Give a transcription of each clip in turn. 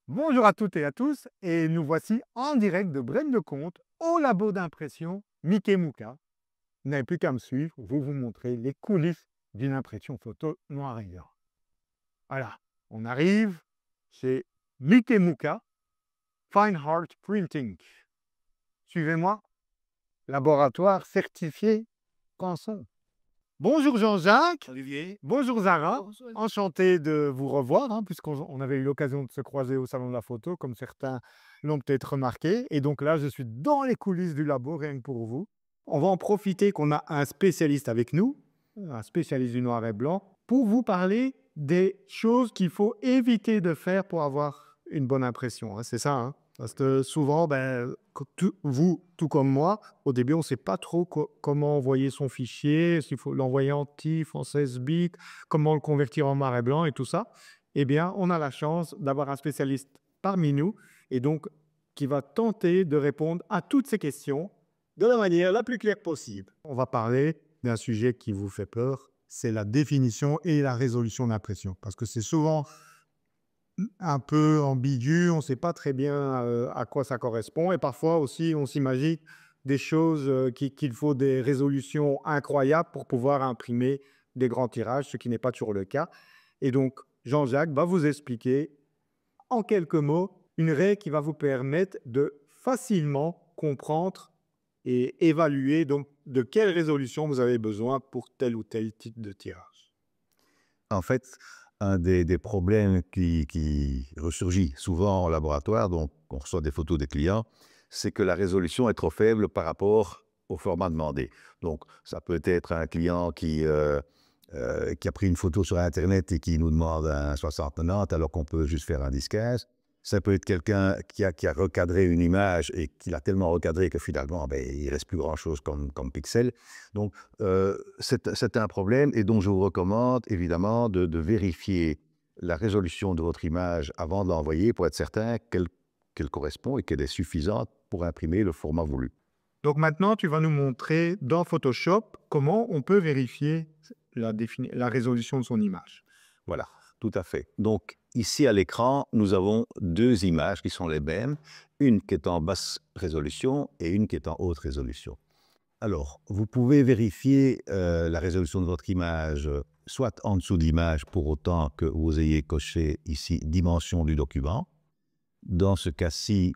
Bonjour à toutes et à tous, et nous voici en direct de Braine-le-Comte au labo d'impression Mickey Mouka. Vous n'avez plus qu'à me suivre, je vais vous montrer les coulisses d'une impression photo noir et blanc. Voilà, on arrive chez Mickey Mouka, Fine Art Printing. Suivez-moi, laboratoire certifié Canson. Bonjour Jean-Jacques, Olivier. bonjour Zara, Bonjour. enchanté de vous revoir, puisqu'on avait eu l'occasion de se croiser au Salon de la Photo, comme certains l'ont peut-être remarqué. Et donc là, je suis dans les coulisses du labo, rien que pour vous. On va en profiter qu'on a un spécialiste avec nous, un spécialiste du noir et blanc, pour vous parler des choses qu'il faut éviter de faire pour avoir une bonne impression. C'est ça, hein. Parce que souvent, vous, tout comme moi, au début, on ne sait pas trop comment envoyer son fichier, s'il faut l'envoyer en TIFF, en 16 bits, comment le convertir en noir et blanc et tout ça. Eh bien, on a la chance d'avoir un spécialiste parmi nous et donc qui va tenter de répondre à toutes ces questions de la manière la plus claire possible. On va parler d'un sujet qui vous fait peur, c'est la définition et la résolution d'impression. Parce que c'est souvent un peu ambigu, on ne sait pas très bien à quoi ça correspond. Et parfois aussi, on s'imagine des choses qu'il faut des résolutions incroyables pour pouvoir imprimer des grands tirages, ce qui n'est pas toujours le cas. Et donc, Jean-Jacques va vous expliquer en quelques mots une règle qui va vous permettre de facilement comprendre et évaluer donc de quelle résolution vous avez besoin pour tel ou tel type de tirage. En fait, un des problèmes qui ressurgit souvent en laboratoire, donc on reçoit des photos des clients, c'est que la résolution est trop faible par rapport au format demandé. Donc, ça peut être un client qui a pris une photo sur Internet et qui nous demande un 60-90 alors qu'on peut juste faire un 10-15. Ça peut être quelqu'un qui a recadré une image et qui l'a tellement recadré que finalement, il ne reste plus grand-chose comme pixel. Donc, c'est un problème et donc je vous recommande évidemment de vérifier la résolution de votre image avant de l'envoyer pour être certain qu'elle correspond et qu'elle est suffisante pour imprimer le format voulu. Donc maintenant, tu vas nous montrer dans Photoshop comment on peut vérifier la résolution de son image. Voilà, tout à fait. Donc, ici à l'écran, nous avons deux images qui sont les mêmes, une qui est en basse résolution et une qui est en haute résolution. Alors, vous pouvez vérifier la résolution de votre image, soit en dessous de l'image, pour autant que vous ayez coché ici « Dimension du document ». Dans ce cas-ci,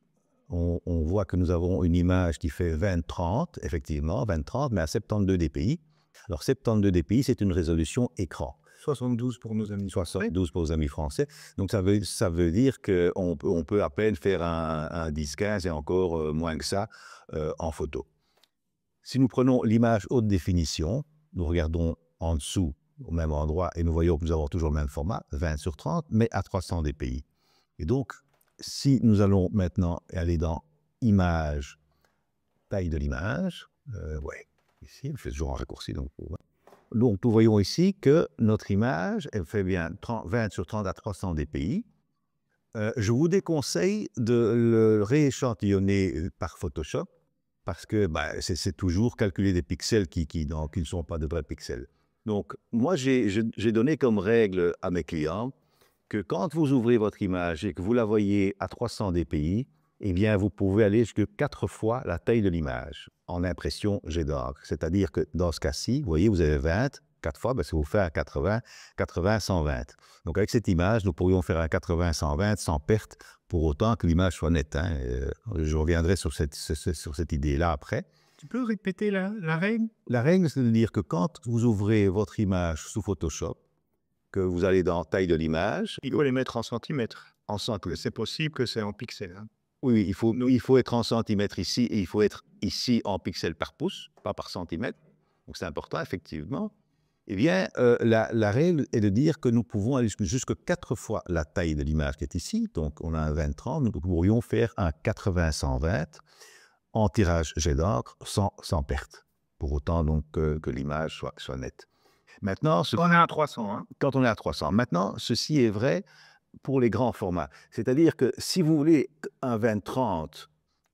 on voit que nous avons une image qui fait 20-30, effectivement, 20-30, mais à 72 dpi. Alors, 72 dpi, c'est une résolution écran. 72 pour nos amis français. 72 pour nos amis français. Donc, ça veut dire qu'on peut à peine faire un 10-15 et encore moins que ça en photo. Si nous prenons l'image haute définition, nous regardons en dessous au même endroit et nous voyons que nous avons toujours le même format, 20/30, mais à 300 dpi. Et donc, si nous allons maintenant aller dans Image, taille de l'image, ici, je fais toujours un raccourci. Donc, nous voyons ici que notre image, elle fait bien 20/30 à 300 dpi. Je vous déconseille de le rééchantillonner par Photoshop parce que c'est toujours calculer des pixels qui ne sont pas de vrais pixels. Donc, moi, j'ai donné comme règle à mes clients que quand vous ouvrez votre image et que vous la voyez à 300 dpi, eh bien, vous pouvez aller jusqu'à 4 fois la taille de l'image en impression jet d'encre. C'est-à-dire que dans ce cas-ci, vous voyez, vous avez 20, 4 fois, ça vous fait un 80, 80, 120. Donc, avec cette image, nous pourrions faire un 80, 120 sans perte, pour autant que l'image soit nette. Je reviendrai sur cette idée-là après. Tu peux répéter la règle? La règle, c'est de dire que quand vous ouvrez votre image sous Photoshop, que vous allez dans taille de l'image... Il faut les mettre en centimètres. C'est possible que c'est en pixels. Oui, il faut être en centimètres ici et il faut être ici en pixels par pouce, pas par centimètre. Donc c'est important, effectivement. Eh bien, la règle est de dire que nous pouvons aller jusqu'à 4 fois la taille de l'image qui est ici. Donc on a un 20-30, nous pourrions faire un 80-120 en tirage jet d'encre sans perte, pour autant donc que l'image soit nette. Maintenant, quand on est à 300. Quand on est à 300. Maintenant, ceci est vrai pour les grands formats. C'est-à-dire que si vous voulez un 20-30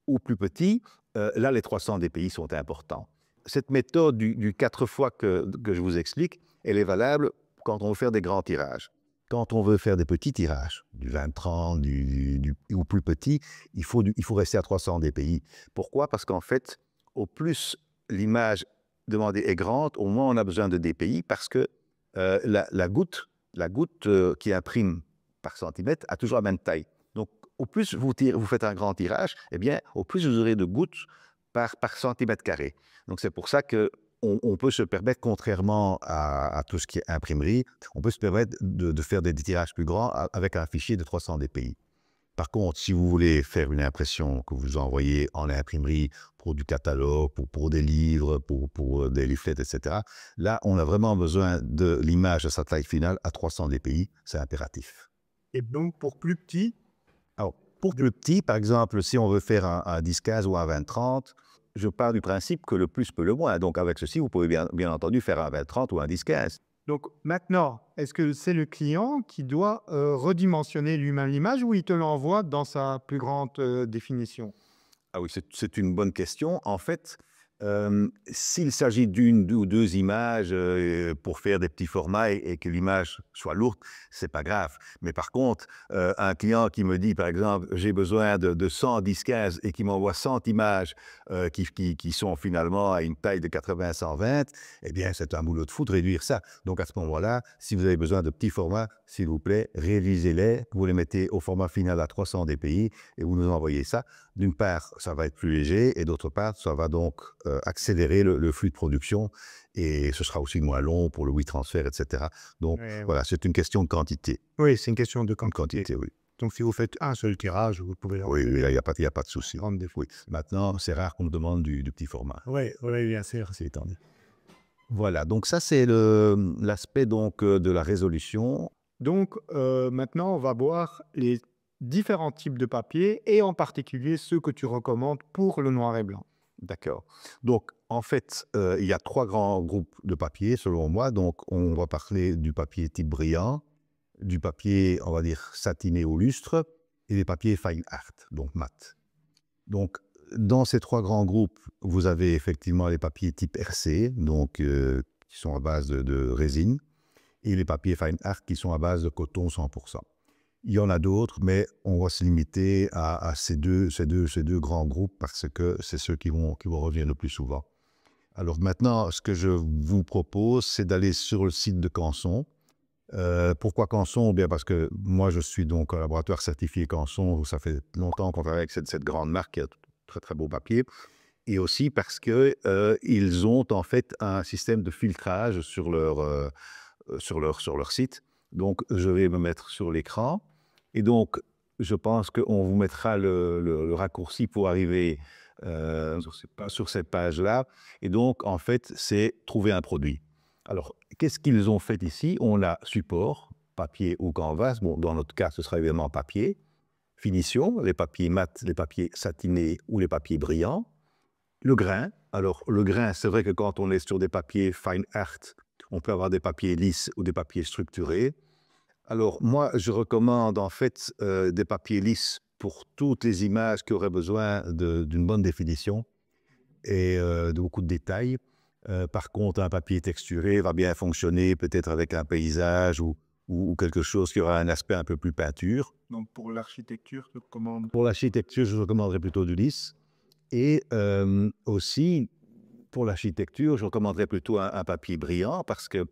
ou plus petit, là, les 300 dpi sont importants. Cette méthode du 4 fois que je vous explique, elle est valable quand on veut faire des grands tirages. Quand on veut faire des petits tirages, du 20-30 ou plus petit, il faut rester à 300 dpi. Pourquoi? Parce qu'en fait, au plus l'image demandée est grande, au moins on a besoin de dpi parce que la goutte qui imprime par centimètre a toujours la même taille. Donc, au plus vous faites un grand tirage, eh bien, au plus vous aurez de gouttes par centimètre carré. Donc, c'est pour ça que on peut se permettre, contrairement à tout ce qui est imprimerie, on peut se permettre de faire des tirages plus grands avec un fichier de 300 dpi. Par contre, si vous voulez faire une impression que vous envoyez en imprimerie pour du catalogue, pour des livres, pour des leaflets, etc., là, on a vraiment besoin de l'image à sa taille finale à 300 dpi, c'est impératif. Et donc, pour plus petit, Alors, pour plus petit, par exemple, si on veut faire un 10-15 ou un 20-30, je pars du principe que le plus peut le moins. Donc, avec ceci, vous pouvez bien entendu faire un 20-30 ou un 10-15. donc maintenant, est-ce que c'est le client qui doit redimensionner lui-même l'image ou il te l'envoie dans sa plus grande définition? Ah oui, c'est une bonne question. En fait, s'il s'agit d'une ou deux images pour faire des petits formats et que l'image soit lourde, c'est pas grave. Mais par contre, un client qui me dit, par exemple, j'ai besoin de 100 10-15 et qui m'envoie 100 images qui sont finalement à une taille de 80-120, eh bien, c'est un boulot de fou de réduire ça. Donc, à ce moment-là, si vous avez besoin de petits formats, s'il vous plaît, réalisez-les, vous les mettez au format final à 300 dpi et vous nous envoyez ça. D'une part, ça va être plus léger et d'autre part, ça va donc accélérer le flux de production et ce sera aussi moins long pour le WeTransfer, etc. Donc Ouais, voilà, c'est une question de quantité. oui, c'est une question de Une quantité. quantité, oui. Donc, si vous faites un seul tirage, vous pouvez Oui, l'envoyer il n'y a pas de souci. grande défaut. Oui. Maintenant, c'est rare qu'on me demande du petit format. Oui, oui, bien sûr. C'est étendu. Voilà, donc ça, c'est l'aspect donc de la résolution. Donc, maintenant, on va voir les différents types de papier et en particulier ceux que tu recommandes pour le noir et blanc. D'accord. Donc, en fait, il y a 3 grands groupes de papier, selon moi. Donc, on va parler du papier type brillant, du papier, on va dire, satiné ou lustre, et des papiers fine art, donc mat. Donc, dans ces 3 grands groupes, vous avez effectivement les papiers type RC, donc qui sont à base de résine, et les papiers fine art qui sont à base de coton 100%. Il y en a d'autres, mais on va se limiter à ces deux grands groupes parce que c'est ceux qui vont revenir le plus souvent. Alors maintenant, ce que je vous propose, c'est d'aller sur le site de Canson. Pourquoi Canson? Bien parce que moi, je suis donc un laboratoire certifié Canson. Ça fait longtemps qu'on travaille avec cette grande marque qui a très très beau papier. Et aussi parce que ils ont en fait un système de filtrage sur leur site. Donc, je vais me mettre sur l'écran. Et donc, je pense qu'on vous mettra le raccourci pour arriver sur cette page-là. Et donc, en fait, c'est trouver un produit. Alors, qu'est-ce qu'ils ont fait ici? On a support, papier ou canvas. Bon, dans notre cas, ce sera évidemment papier. Finition, les papiers mat, les papiers satinés ou les papiers brillants. Le grain. Alors, le grain, c'est vrai que quand on est sur des papiers fine art, on peut avoir des papiers lisses ou des papiers structurés. Alors, moi, je recommande en fait des papiers lisses pour toutes les images qui auraient besoin d'une bonne définition et de beaucoup de détails. Par contre, un papier texturé va bien fonctionner peut-être avec un paysage ou quelque chose qui aura un aspect un peu plus peinture. Donc, pour l'architecture, je recommande. Pour l'architecture, je recommanderais plutôt du lisse. Et aussi, pour l'architecture, je recommanderais plutôt un papier brillant parce que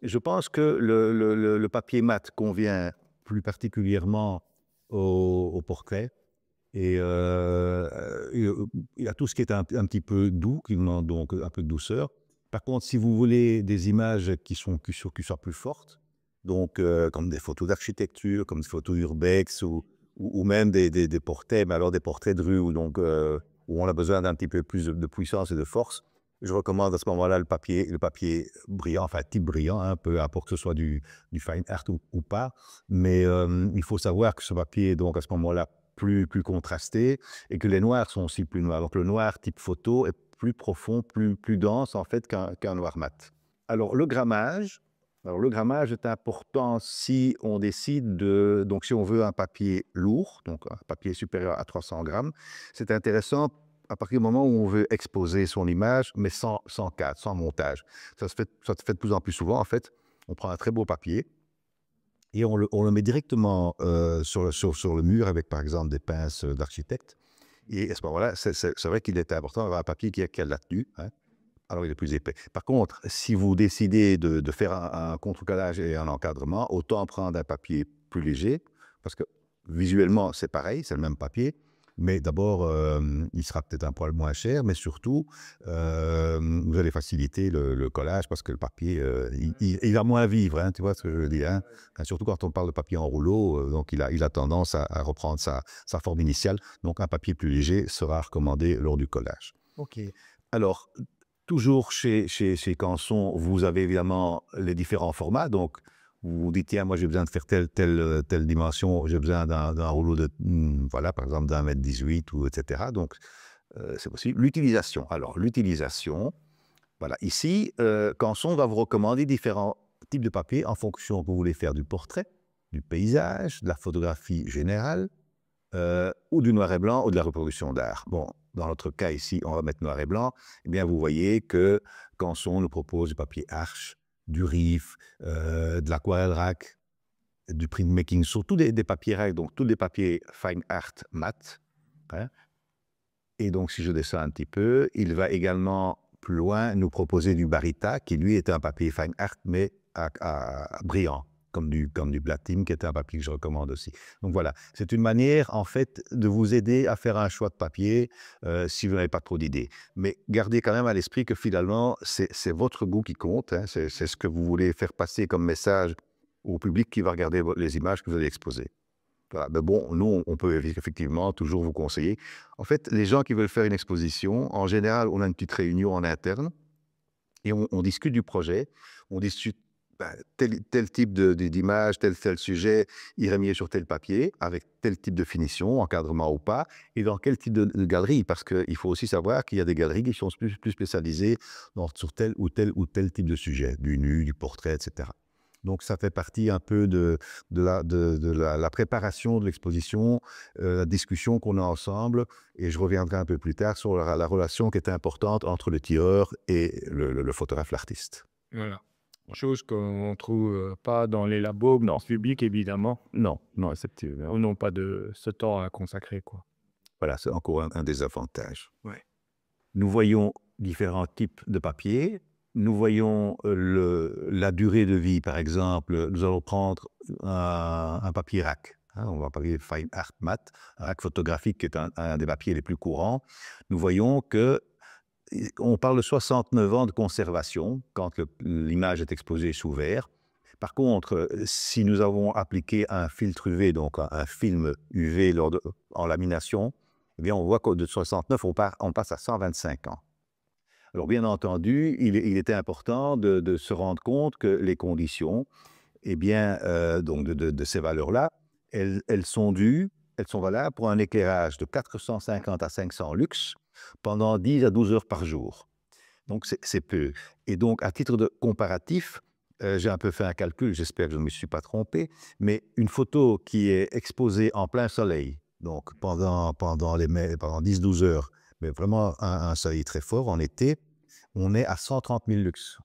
je pense que le papier mat convient plus particulièrement au portrait. Et il y a tout ce qui est un petit peu doux, qui demande donc un peu de douceur. Par contre, si vous voulez des images qui soient plus fortes, donc comme des photos d'architecture, comme des photos urbex ou même des portraits, mais alors des portraits de rue où on a besoin d'un petit peu plus de puissance et de force, je recommande à ce moment-là le papier brillant, enfin type brillant, hein, peu importe que ce soit du fine art ou pas. Mais il faut savoir que ce papier est donc à ce moment-là plus contrasté et que les noirs sont aussi plus noirs. Donc le noir type photo est plus profond, plus dense en fait qu'un noir mat. Alors le grammage est important si on décide donc si on veut un papier lourd, donc un papier supérieur à 300 grammes, c'est intéressant à partir du moment où on veut exposer son image, mais sans cadre, sans montage. Ça se fait de plus en plus souvent, en fait. On prend un très beau papier, et on le met directement sur le mur avec, par exemple, des pinces d'architecte. Et à ce moment-là, c'est vrai qu'il est important d'avoir un papier qui a de la tenue, hein. Alors, il est plus épais. Par contre, si vous décidez de faire un contre-calage et un encadrement, autant prendre un papier plus léger, parce que visuellement, c'est pareil, c'est le même papier, mais d'abord, il sera peut-être un poil moins cher, mais surtout, vous allez faciliter le collage parce que le papier, il va moins vivre, hein, tu vois ce que je veux dire, hein? Surtout quand on parle de papier en rouleau, donc il a tendance à reprendre sa forme initiale. Donc, un papier plus léger sera recommandé lors du collage. Ok. Alors, toujours chez Canson, vous avez évidemment les différents formats. Donc, vous vous dites, tiens, moi j'ai besoin de faire telle dimension, j'ai besoin d'un rouleau de, voilà, par exemple d'un mètre 18 ou etc. Donc, c'est possible. L'utilisation. Alors, l'utilisation, voilà, ici, Canson va vous recommander différents types de papier en fonction que vous voulez faire du portrait, du paysage, de la photographie générale, ou du noir et blanc ou de la reproduction d'art. Bon, dans notre cas ici, on va mettre noir et blanc. Eh bien, vous voyez que Canson nous propose du papier Arches, du Rief, de l'aquarelle rack, du printmaking, surtout des papiers rack, donc tous des papiers fine art mat, hein. Et donc, si je descends un petit peu, il va également plus loin nous proposer du Barita, qui lui est un papier fine art, mais brillant, comme du platine, qui est un papier que je recommande aussi. Donc voilà, c'est une manière en fait de vous aider à faire un choix de papier si vous n'avez pas trop d'idées. Mais gardez quand même à l'esprit que finalement, c'est votre goût qui compte, hein, c'est ce que vous voulez faire passer comme message au public qui va regarder les images que vous allez exposer. Voilà. Mais bon, nous, on peut effectivement toujours vous conseiller. En fait, les gens qui veulent faire une exposition, en général, on a une petite réunion en interne et on discute du projet, on discute tel type d'image, tel sujet irait mieux sur tel papier, avec tel type de finition, encadrement ou pas, et dans quel type de galerie, parce qu'il faut aussi savoir qu'il y a des galeries qui sont plus spécialisées sur tel ou tel type de sujet, du nu, du portrait, etc. Donc, ça fait partie un peu de la préparation de l'exposition, la discussion qu'on a ensemble, et je reviendrai un peu plus tard sur la relation qui est importante entre le tireur et le photographe, l'artiste. Voilà. Chose qu'on ne trouve pas dans les labos, dans le public, évidemment. Non, effectivement. Ils n'ont pas de ce temps à consacrer, quoi. Voilà, c'est encore un des avantages. Ouais. Nous voyons différents types de papier. Nous voyons la durée de vie, par exemple. Nous allons prendre un papier rack. Hein, on va parler de fine art mat, un rack photographique qui est un des papiers les plus courants. Nous voyons que on parle de 69 ans de conservation quand l'image est exposée sous verre. Par contre, si nous avons appliqué un filtre UV, donc un film UV en lamination, eh bien on voit que de 69, on passe à 125 ans. Alors bien entendu, il était important de se rendre compte que les conditions, eh bien, donc de ces valeurs-là, elles sont valables pour un éclairage de 450 à 500 lux pendant 10 à 12 heures par jour. Donc, c'est peu. Et donc, à titre de comparatif, j'ai un peu fait un calcul, j'espère que je ne me suis pas trompé, mais une photo qui est exposée en plein soleil, donc pendant 10-12 heures, mais vraiment un soleil très fort en été, on est à 130 000 lux.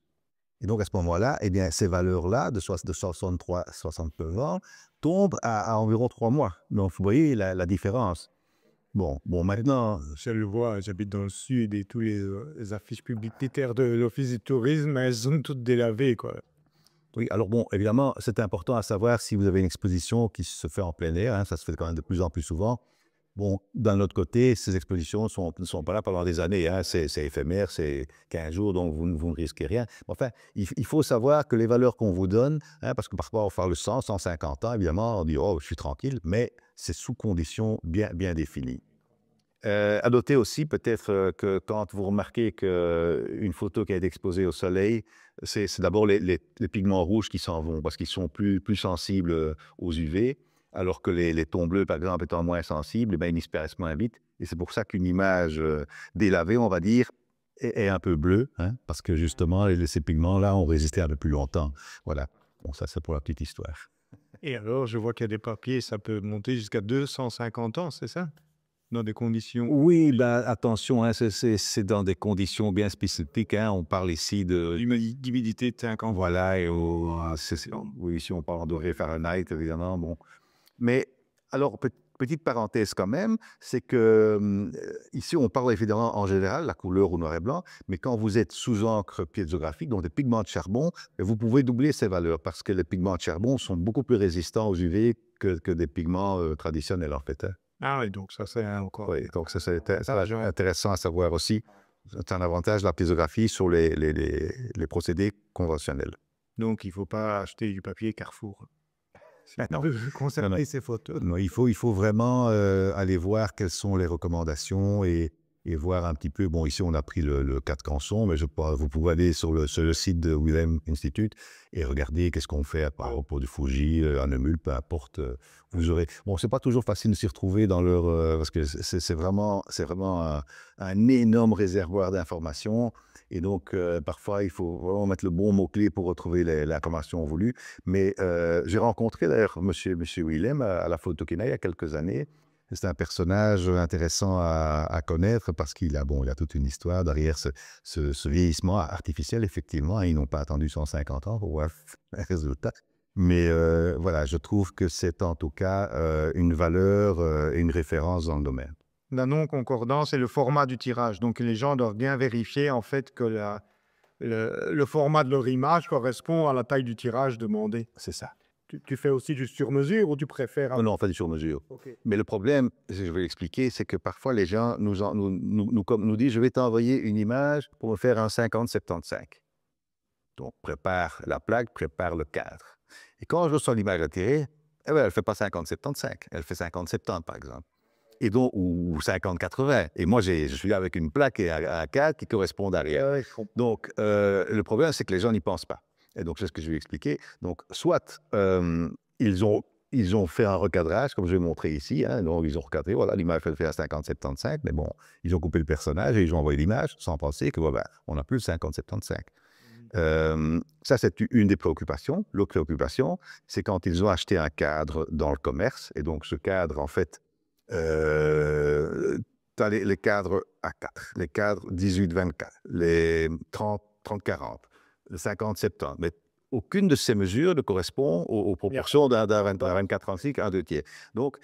Et donc, à ce moment-là, eh bien, ces valeurs-là, de 69 ans, tombent à environ 3 mois. Donc, vous voyez la différence. Bon, maintenant... Je le vois, j'habite dans le sud et tous les affiches publicitaires de l'Office du tourisme, elles sont toutes délavées, quoi. Oui, alors bon, évidemment, c'est important à savoir si vous avez une exposition qui se fait en plein air, hein, ça se fait quand même de plus en plus souvent. Bon, d'un autre côté, ces expositions ne sont pas là pendant des années, hein, c'est éphémère, c'est 15 jours, donc vous ne risquez rien. Enfin, il faut savoir que les valeurs qu'on vous donne, hein, parce que parfois on fait le 100, 150 ans, évidemment, on dit « oh, je suis tranquille », mais c'est sous conditions bien définies. À noter aussi peut-être que quand vous remarquez qu'une photo qui a été exposée au soleil, c'est d'abord les pigments rouges qui s'en vont parce qu'ils sont plus sensibles aux UV, alors que les tons bleus, par exemple, étant moins sensibles, eh bien, ils disparaissent moins vite. Et c'est pour ça qu'une image délavée, on va dire, est un peu bleue, hein, parce que justement, ces pigments-là ont résisté un peu plus longtemps. Voilà. Bon, ça, c'est pour la petite histoire. Et alors, je vois qu'il y a des papiers, ça peut monter jusqu'à 250 ans, c'est ça? dans des conditions. Oui, ben, attention, hein, c'est dans des conditions bien spécifiques, hein. On parle ici de... D'humidité de 50. Voilà, et oui, ici on parle en degrés Fahrenheit, évidemment. Bon. Mais alors, petite parenthèse quand même, c'est que ici on parle évidemment en général la couleur au noir et blanc, mais quand vous êtes sous encre piézographique, donc des pigments de charbon, vous pouvez doubler ces valeurs parce que les pigments de charbon sont beaucoup plus résistants aux UV que des pigments traditionnels en fait, hein. Ah oui, donc ça c'est encore. Oui, donc ça c'est je- intéressant à savoir aussi. C'est un avantage de la piézographie sur les procédés conventionnels. Donc il ne faut pas acheter du papier Carrefour. Non. Conserver ces photos. Non, il faut vraiment aller voir quelles sont les recommandations et voir un petit peu. Bon, ici, on a pris le cas de Canson, mais vous pouvez aller sur le site de Wilhelm Institute et regarder qu'est-ce qu'on fait par exemple pour du Fuji, un Emule, peu importe. Vous aurez. Bon, c'est pas toujours facile de s'y retrouver dans leur parce que c'est vraiment un énorme réservoir d'informations. Et donc, parfois, il faut vraiment mettre le bon mot-clé pour retrouver l'information voulue. Mais j'ai rencontré d'ailleurs monsieur Willem à la Photokina il y a quelques années. C'est un personnage intéressant à connaître parce qu'il a toute une histoire derrière ce vieillissement artificiel, effectivement. Ils n'ont pas attendu 150 ans pour voir un résultat. Mais voilà, je trouve que c'est en tout cas une valeur et une référence dans le domaine. La non-concordance et le format du tirage. Donc les gens doivent bien vérifier en fait que le format de leur image correspond à la taille du tirage demandé. C'est ça. Tu fais aussi du sur-mesure ou tu préfères... Non, on fait du sur-mesure. Ok. Mais le problème, je vais l'expliquer, c'est que parfois les gens nous disent « je vais t'envoyer une image pour me faire un 50-75 ». Donc, prépare la plaque, prépare le cadre. Et quand je reçois l'image retirée, elle ne fait pas 50-75, elle fait 50-70 par exemple. Et donc, ou 50-80. Et moi, je suis là avec une plaque et un cadre qui correspondent à rien. Donc, le problème, c'est que les gens n'y pensent pas. Et donc, c'est ce que je vais expliquer. Donc, soit ils ont fait un recadrage, comme je vais montrer ici. Hein, donc, ils ont recadré, voilà, l'image fait à 50-75, mais bon, ils ont coupé le personnage et ils ont envoyé l'image sans penser que, on n'a plus le 50-75. Ça, c'est une des préoccupations. L'autre préoccupation, c'est quand ils ont acheté un cadre dans le commerce. Et donc, ce cadre, en fait, tu as les cadres A4, les cadres 18-24, les 30-40, le 50-70. Mais aucune de ces mesures ne correspond aux proportions d'un 24-36, un 2 tiers. Donc,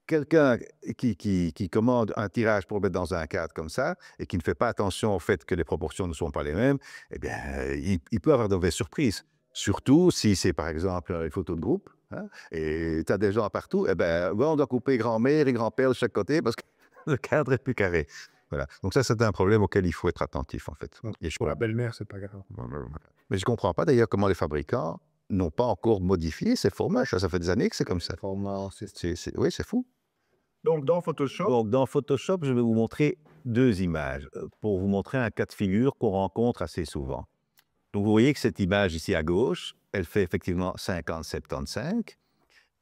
quelqu'un qui commande un tirage pour mettre dans un cadre comme ça et qui ne fait pas attention au fait que les proportions ne sont pas les mêmes, eh bien, il peut avoir de mauvaises surprises. Surtout si c'est, par exemple, une photo de groupe, hein, et tu as des gens partout, eh bien, on doit couper grand-mère et grand-père de chaque côté parce que le cadre est plus carré. Voilà. Donc ça, c'est un problème auquel il faut être attentif, en fait. Et Pour la belle-mère, c'est pas grave. Mais je ne comprends pas, d'ailleurs, comment les fabricants n'ont pas encore modifié ces formats. Ça fait des années que c'est comme ça. Oui, c'est fou. Donc, dans Photoshop... Donc, dans Photoshop, je vais vous montrer deux images pour vous montrer un cas de figure qu'on rencontre assez souvent. Donc, vous voyez que cette image ici à gauche, elle fait effectivement 50-75.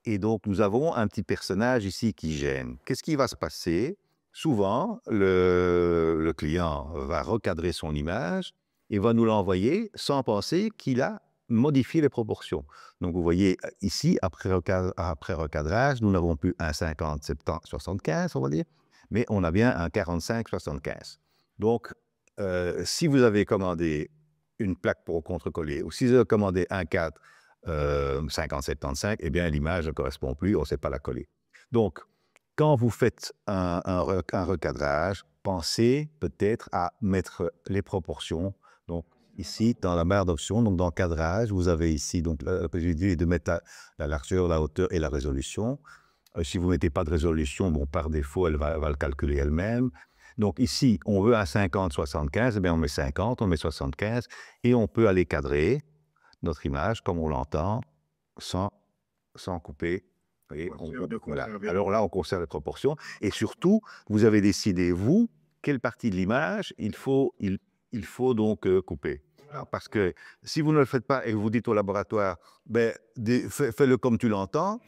Et donc, nous avons un petit personnage ici qui gêne. Qu'est-ce qui va se passer? Souvent, le client va recadrer son image et va nous l'envoyer sans penser qu'il a modifié les proportions. Donc, vous voyez ici, après recadrage, nous n'avons plus un 50-70-75, on va dire, mais on a bien un 45-75. Donc, si vous avez commandé une plaque pour contrecoller, ou si vous avez commandé un cadre 50-75, eh bien, l'image ne correspond plus, on ne sait pas la coller. Donc, quand vous faites un recadrage, pensez peut-être à mettre les proportions. Donc, ici, dans la barre d'options, donc dans le cadrage, vous avez ici donc, la possibilité de mettre la largeur, la hauteur et la résolution. Si vous ne mettez pas de résolution, bon, par défaut, elle va le calculer elle-même. Donc ici, on veut un 50-75, eh bien on met 50, on met 75, et on peut aller cadrer notre image, comme on l'entend, sans couper. Voyez, voilà. Alors là, on conserve les proportions. Et surtout, vous avez décidé, vous, quelle partie de l'image il faut donc couper. Parce que si vous ne le faites pas et que vous dites au laboratoire, ben, fais-le comme tu l'entends,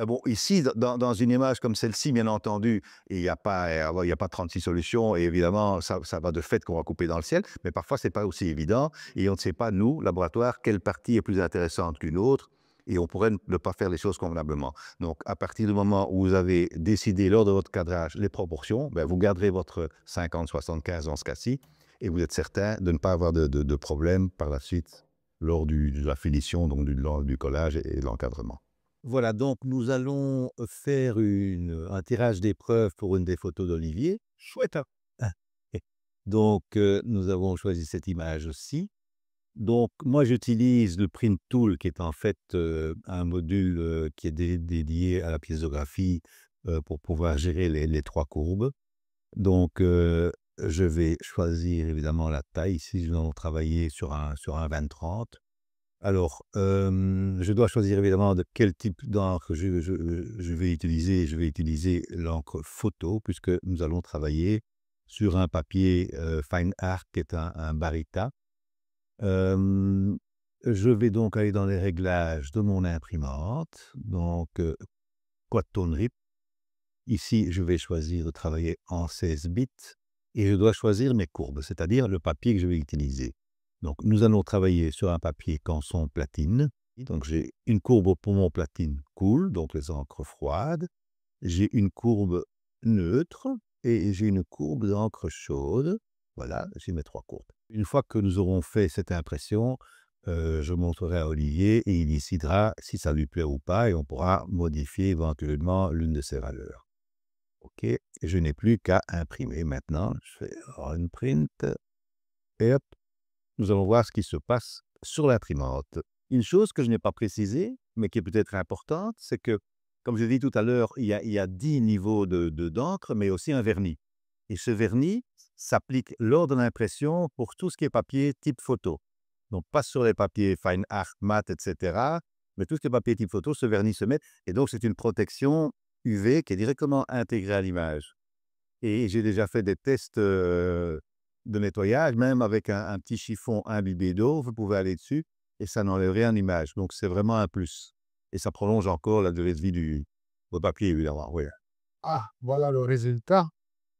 bon, ici, dans une image comme celle-ci, bien entendu, il n'y a pas 36 solutions et évidemment, ça va de fait qu'on va couper dans le ciel, mais parfois, ce n'est pas aussi évident et on ne sait pas, nous, laboratoire, quelle partie est plus intéressante qu'une autre. et on pourrait ne pas faire les choses convenablement. Donc, à partir du moment où vous avez décidé lors de votre cadrage les proportions, ben, vous garderez votre 50-75 dans ce cas-ci, et vous êtes certain de ne pas avoir de problème par la suite lors de la finition, donc du collage et de l'encadrement. Voilà, donc nous allons faire un tirage d'épreuve pour une des photos d'Olivier. Chouette, hein. Ah, et donc, nous avons choisi cette image-ci. Donc, moi, j'utilise le Print Tool, qui est en fait un module qui est dédié à la piézographie pour pouvoir gérer les 3 courbes. Donc, je vais choisir évidemment la taille. Ici, nous allons travailler sur un 20-30. Alors, je dois choisir évidemment de quel type d'encre je vais utiliser. Je vais utiliser l'encre photo, puisque nous allons travailler sur un papier Fine Art, qui est un Barita. Je vais donc aller dans les réglages de mon imprimante. Donc, Quad Tone Rip. Ici, je vais choisir de travailler en 16 bits et je dois choisir mes courbes, c'est-à-dire le papier que je vais utiliser. Donc, nous allons travailler sur un papier Canson platine. Donc, j'ai une courbe pour mon platine cool, donc les encres froides. J'ai une courbe neutre et j'ai une courbe d'encre chaude. Voilà, j'ai mes 3 courbes. Une fois que nous aurons fait cette impression, je montrerai à Olivier et il décidera si ça lui plaît ou pas et on pourra modifier éventuellement l'une de ces valeurs. OK, et je n'ai plus qu'à imprimer maintenant. Je fais Run Print et hop, nous allons voir ce qui se passe sur l'imprimante. Une chose que je n'ai pas précisée, mais qui est peut-être importante, c'est que, comme je l'ai dit tout à l'heure, il y a 10 niveaux d'encre, mais aussi un vernis. Et ce vernis s'applique lors de l'impression pour tout ce qui est papier type photo. Donc, pas sur les papiers Fine Art, Matte, etc., mais tout ce qui est papier type photo, ce vernis se met. Et donc, c'est une protection UV qui est directement intégrée à l'image. Et j'ai déjà fait des tests de nettoyage, même avec un petit chiffon imbibé d'eau, vous pouvez aller dessus et ça n'enlève rien à l'image. Donc, c'est vraiment un plus. Et ça prolonge encore la durée de vie du papier, évidemment. Oui. Ah, voilà le résultat.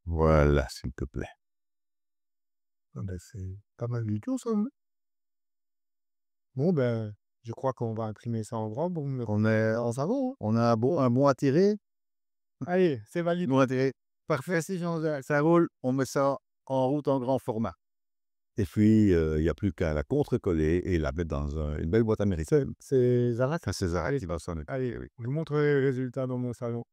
Voilà, s'il te plaît. Ah ben, c'est pas mal du tout, ça. Hein. Bon, ben, je crois qu'on va imprimer ça en grand pour me le On est en savon. Hein. On a un bon à tirer. Allez, c'est valide. Bon à tirer. Parfait, merci Jean-Jacques. Ça roule, on met ça en route en grand format. Et puis, il n'y a plus qu'à la contre-coller et la mettre dans une belle boîte américaine. C'est Zara. Ça, c'est Zara Allez, qui va s'en occuper. allez, je vous montrerai les résultats dans mon salon.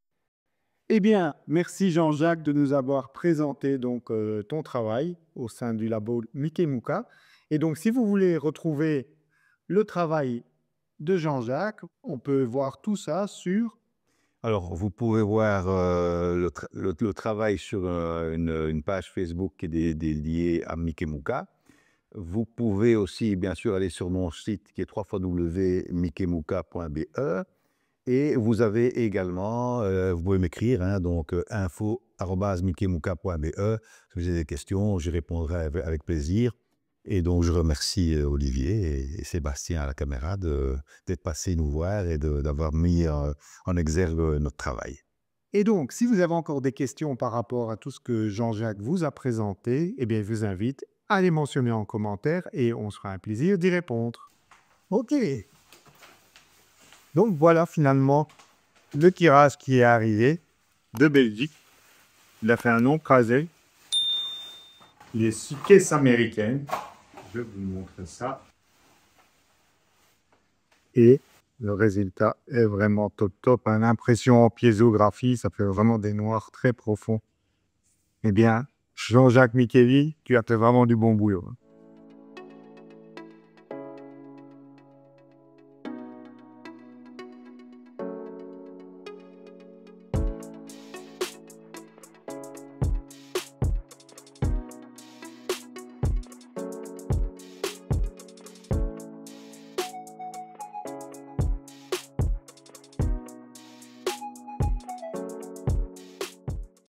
Eh bien, merci Jean-Jacques de nous avoir présenté donc ton travail au sein du labo Mikemuka. Et donc, si vous voulez retrouver le travail de Jean-Jacques, on peut voir tout ça sur... Alors, vous pouvez voir le travail sur une page Facebook qui est dédiée à Mikemuka. Vous pouvez aussi, bien sûr, aller sur mon site qui est www.mikemuka.be. Et vous avez également, vous pouvez m'écrire, hein, donc info@mikemuka.be. Si vous avez des questions, j'y répondrai avec plaisir. Et donc, je remercie Olivier et Sébastien à la caméra d'être passés nous voir et d'avoir mis en exergue notre travail. Et donc, si vous avez encore des questions par rapport à tout ce que Jean-Jacques vous a présenté, eh bien, je vous invite à les mentionner en commentaire et on sera un plaisir d'y répondre. OK. Donc, voilà finalement le tirage qui est arrivé de Belgique. Il a fait un nom crasé. Les caisses américaines. Je vais vous montrer ça. Et le résultat est vraiment top top. Une impression en piézographie, ça fait vraiment des noirs très profonds. Eh bien, Jean-Jacques Micheli, tu as fait vraiment du bon boulot.